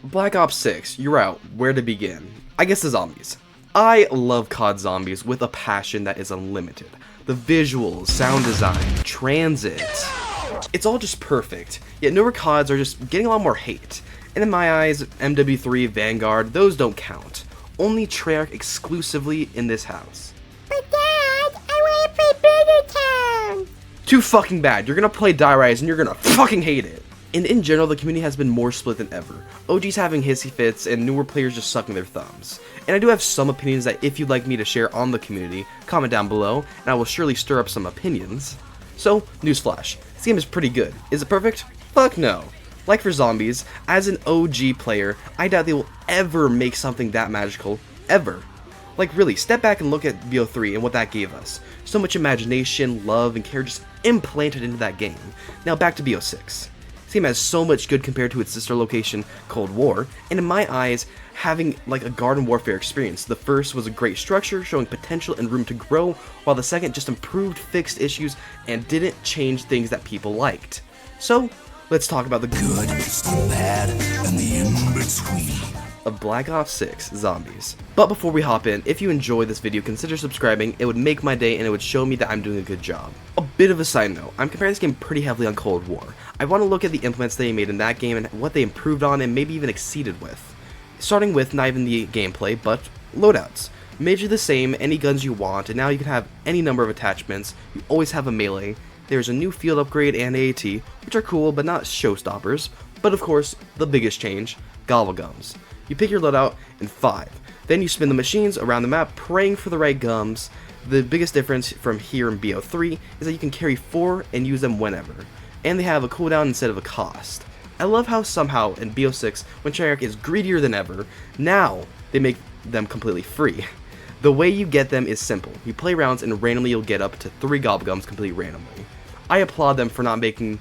Black Ops 6, you're out. Where to begin? I guess the zombies. I love COD Zombies with a passion that is unlimited. The visuals, sound design, transit. It's all just perfect, yet newer CODs are just getting a lot more hate. And in my eyes, MW3, Vanguard, those don't count. Only Treyarch exclusively in this house. But Dad, I want to play Burger Town! Too fucking bad. You're gonna play Die Rise and you're gonna fucking hate it. And in general, the community has been more split than ever. OGs having hissy fits and newer players just sucking their thumbs. And I do have some opinions that if you'd like me to share on the community, comment down below, and I will surely stir up some opinions. So, newsflash, this game is pretty good. Is it perfect? Fuck no. Like for zombies, as an OG player, I doubt they will ever make something that magical, ever. Like really, step back and look at BO3 and what that gave us. So much imagination, love, and care just implanted into that game. Now back to BO6. This game has so much good compared to its sister location, Cold War, and in my eyes, having like a garden warfare experience. The first was a great structure, showing potential and room to grow, while the second just improved fixed issues and didn't change things that people liked. So, let's talk about the good, the bad, and the in-between of Black Ops 6 Zombies. But before we hop in, if you enjoyed this video, consider subscribing. It would make my day and it would show me that I'm doing a good job. A bit of a side note, I'm comparing this game pretty heavily on Cold War. I want to look at the implements they made in that game and what they improved on and maybe even exceeded with. Starting with not even the gameplay, but loadouts. Major the same, any guns you want, and now you can have any number of attachments. You always have a melee. There's a new field upgrade and AAT, which are cool but not showstoppers. But of course, the biggest change, gobble gums. You pick your loadout in 5. Then you spin the machines around the map praying for the right gums. The biggest difference from here in BO3 is that you can carry 4 and use them whenever. And they have a cooldown instead of a cost. I love how somehow in BO6, when Treyarch is greedier than ever, now they make them completely free. The way you get them is simple. You play rounds and randomly you'll get up to 3 gobble gums completely randomly. I applaud them for not making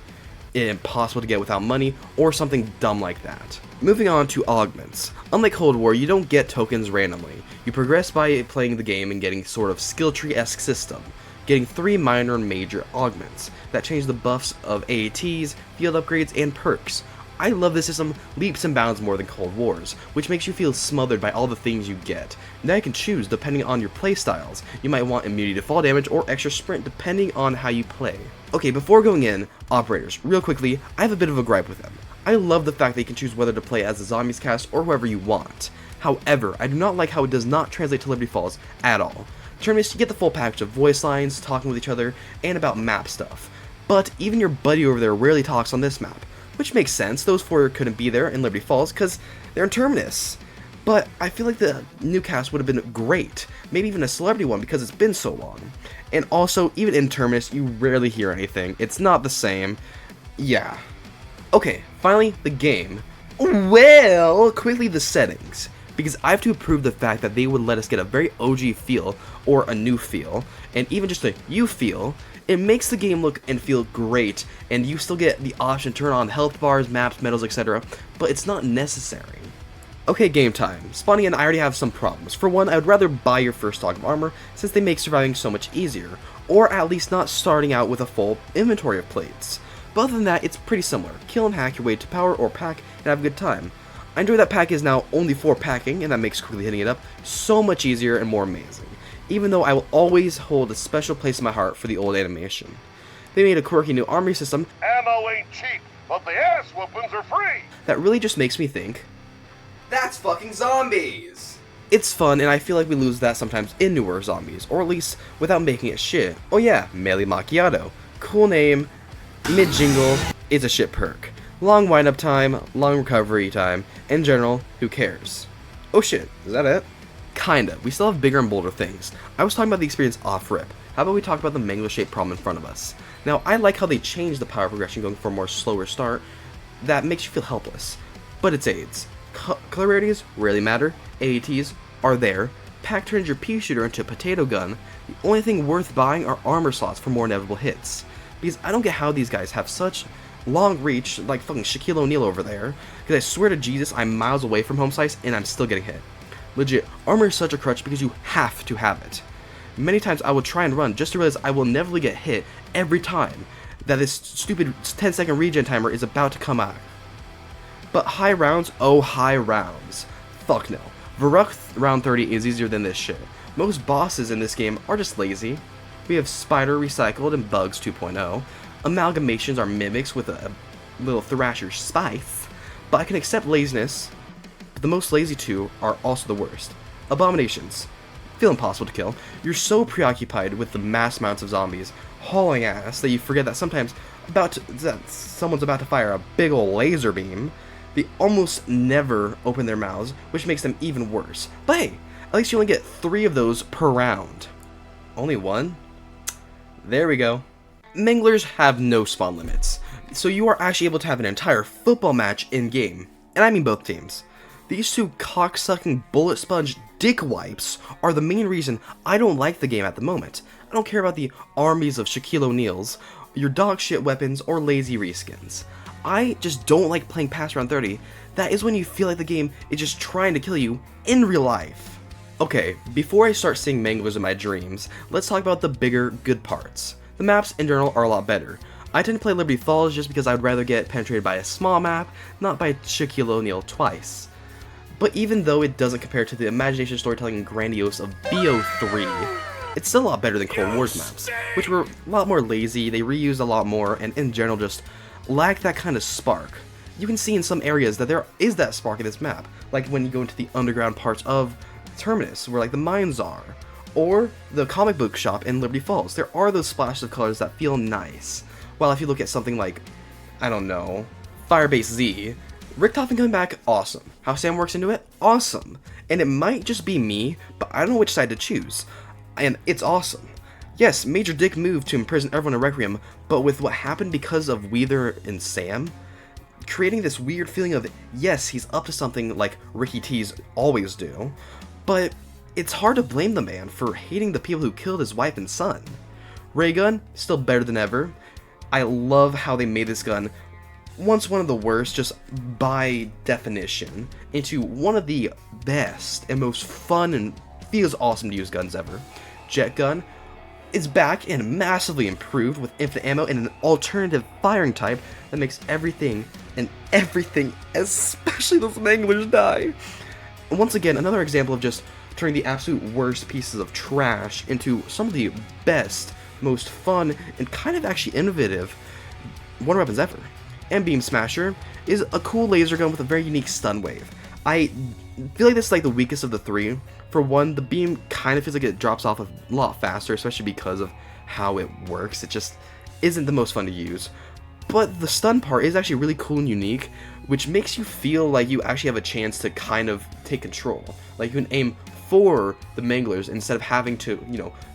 it impossible to get without money or something dumb like that. Moving on to augments. Unlike Cold War, you don't get tokens randomly. You progress by playing the game and getting sort of skill tree-esque system, getting 3 minor and major augments that change the buffs of AATs, field upgrades, and perks. I love this system leaps and bounds more than Cold War's, which makes you feel smothered by all the things you get. Now you can choose depending on your playstyles. You might want immunity to fall damage or extra sprint depending on how you play. Okay, before going in, operators, real quickly, I have a bit of a gripe with them. I love the fact that you can choose whether to play as the Zombies cast or whoever you want. However, I do not like how it does not translate to Liberty Falls at all. Tournaments, you get the full package of voice lines, talking with each other, and about map stuff. But even your buddy over there rarely talks on this map. Which makes sense, those 4 couldn't be there in Liberty Falls because they're in Terminus. But I feel like the new cast would have been great, maybe even a celebrity one because it's been so long. And also, even in Terminus, you rarely hear anything. It's not the same. Yeah. Okay, finally, the game. Well, quickly the settings. Because I have to approve the fact that they would let us get a very OG feel, or a new feel, and even just a you feel. It makes the game look and feel great, and you still get the option to turn on health bars, maps, medals, etc., but it's not necessary. Okay, game time. Spawning in, I already have some problems. For one, I would rather buy your first stock of armor, since they make surviving so much easier, or at least not starting out with a full inventory of plates. But other than that, it's pretty similar. Kill and hack your way to power or pack and have a good time. I enjoy that pack is now only for packing, and that makes quickly hitting it up so much easier and more amazing. Even though I will always hold a special place in my heart for the old animation. They made a quirky new armory system. Ammo ain't cheap, but the ass whoopings are free. That really just makes me think, that's fucking zombies! It's fun, and I feel like we lose that sometimes in newer zombies, or at least without making it shit. Oh yeah, Melee Macchiato. Cool name, mid-jingle, it's a shit perk. Long wind-up time, long recovery time, in general, who cares? Oh shit, is that it? Kinda. We still have bigger and bolder things. I was talking about the experience off-rip. How about we talk about the mango-shaped problem in front of us? Now, I like how they changed the power progression going for a more slower start. That makes you feel helpless. But it's AIDS. Color rarities rarely matter. AATs are there. Pack turns your pea shooter into a potato gun. The only thing worth buying are armor slots for more inevitable hits. Because I don't get how these guys have such long reach, like fucking Shaquille O'Neal over there. Because I swear to Jesus, I'm miles away from home slice and I'm still getting hit. Legit, armor is such a crutch because you have to have it. Many times I will try and run just to realize I will never get hit every time that this stupid 10-second regen timer is about to come out. But high rounds, oh high rounds. Fuck no. Varuk round 30 is easier than this shit. Most bosses in this game are just lazy. We have Spider Recycled and Bugs 2.0. Amalgamations are mimics with a little Thrasher spice. But I can accept laziness, but the most lazy two are also the worst. Abominations. Feel impossible to kill. You're so preoccupied with the mass amounts of zombies hauling ass that you forget that sometimes someone's about to fire a big ol' laser beam. They almost never open their mouths, which makes them even worse. But hey, at least you only get 3 of those per round. Only 1? There we go. Manglers have no spawn limits, so you are actually able to have an entire football match in-game. And I mean both teams. These 2 cock-sucking bullet sponge dick wipes are the main reason I don't like the game at the moment. I don't care about the armies of Shaquille O'Neals, your dog shit weapons, or lazy reskins. I just don't like playing past round 30. That is when you feel like the game is just trying to kill you in real life. Okay, before I start seeing manglers in my dreams, let's talk about the bigger good parts. The maps in general are a lot better. I tend to play Liberty Falls just because I'd rather get penetrated by a small map, not by Shaquille O'Neal twice. But even though it doesn't compare to the imagination storytelling and grandiose of BO3, it's still a lot better than Cold War's maps, which were a lot more lazy, they reused a lot more, and in general just lack that kind of spark. You can see in some areas that there is that spark in this map, like when you go into the underground parts of Terminus, where like the mines are, or the comic book shop in Liberty Falls. There are those splashes of colors that feel nice. While if you look at something like, I don't know, Firebase Z, Richtofen coming back, awesome. How Sam works into it, awesome. And it might just be me, but I don't know which side to choose. And it's awesome. Yes, major dick move to imprison everyone in Requiem, but with what happened because of Weather and Sam, creating this weird feeling of, yes, he's up to something like Ricky T's always do, but it's hard to blame the man for hating the people who killed his wife and son. Ray gun, still better than ever. I love how they made this gun, once one of the worst, just by definition, into one of the best and most fun and feels awesome to use guns ever. Jet gun is back and massively improved with infinite ammo and an alternative firing type that makes everything, especially those manglers, die. And once again, another example of just turning the absolute worst pieces of trash into some of the best, most fun, and kind of actually innovative wonder weapons ever. And Beam Smasher is a cool laser gun with a very unique stun wave. I feel like this is like the weakest of the 3. For one, the beam kind of feels like it drops off a lot faster, especially because of how it works. It just isn't the most fun to use. But the stun part is actually really cool and unique, which makes you feel like you actually have a chance to kind of take control. Like you can aim for the manglers instead of having to,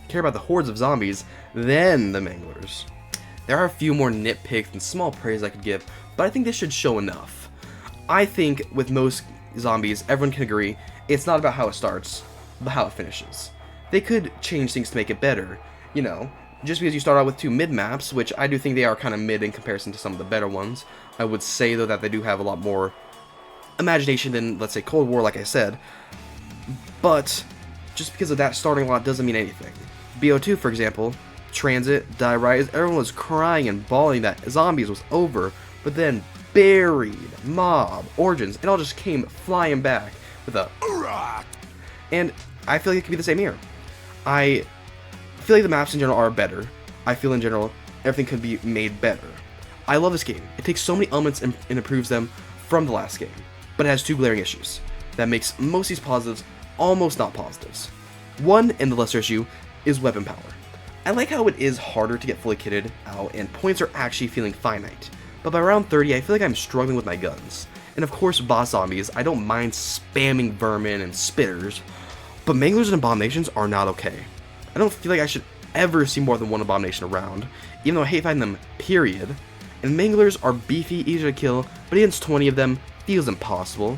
care about the hordes of zombies, then the manglers. There are a few more nitpicks and small praise I could give, but I think this should show enough. I think with most zombies, everyone can agree, it's not about how it starts, but how it finishes. They could change things to make it better, just because you start out with 2 mid maps, which I do think they are kind of mid in comparison to some of the better ones. I would say though that they do have a lot more imagination than, let's say, Cold War, like I said, but just because of that starting lot doesn't mean anything. BO2, for example, Transit, Die Rise, everyone was crying and bawling that Zombies was over, but then Buried, Mob, Origins, it all just came flying back with a and I feel like it could be the same here. I feel like the maps in general are better. I feel in general everything could be made better. I love this game. It takes so many elements and improves them from the last game, but it has 2 glaring issues that makes most of these positives almost not positives. One, and the lesser issue, is weapon power. I like how it is harder to get fully kitted out and points are actually feeling finite, but by round 30 I feel like I'm struggling with my guns. And of course boss zombies, I don't mind spamming vermin and spitters, but manglers and abominations are not okay. I don't feel like I should ever see more than 1 abomination around, even though I hate fighting them, period. And manglers are beefy, easy to kill, but against 20 of them feels impossible.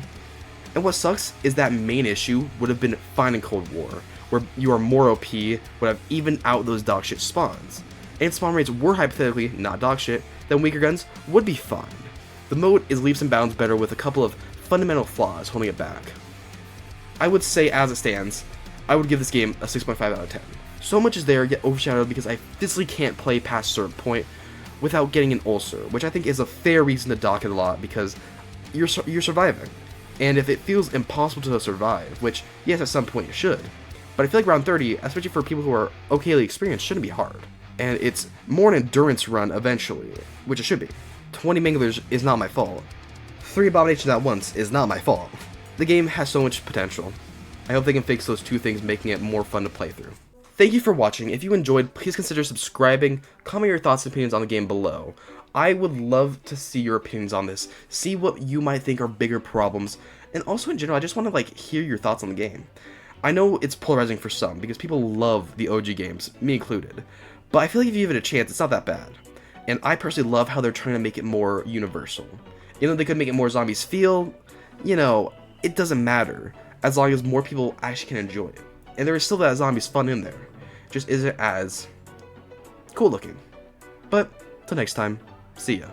And what sucks is that main issue would have been fine in Cold War, where you are more OP, would have evened out those dogshit spawns. And spawn rates were hypothetically not dogshit, then weaker guns would be fine. The mode is leaps and bounds better with a couple of fundamental flaws holding it back. I would say, as it stands, I would give this game a 6.5 out of 10. So much is there, yet overshadowed because I physically can't play past a certain point without getting an ulcer, which I think is a fair reason to dock it a lot because you're surviving. And if it feels impossible to survive, which, yes, at some point you should, but I feel like round 30, especially for people who are okayly experienced, shouldn't be hard. And it's more an endurance run eventually, which it should be. 20 Manglers is not my fault. 3 Abominations at once is not my fault. The game has so much potential. I hope they can fix those 2 things, making it more fun to play through. Thank you for watching. If you enjoyed, please consider subscribing, comment your thoughts and opinions on the game below. I would love to see your opinions on this, see what you might think are bigger problems, and also in general, I just want to hear your thoughts on the game. I know it's polarizing for some, because people love the OG games, me included, but I feel like if you give it a chance, it's not that bad. And I personally love how they're trying to make it more universal. Even though they could make it more zombies feel, you know, it doesn't matter, as long as more people actually can enjoy it. And there is still that zombies fun in there, just isn't as cool looking. But, till next time, see ya.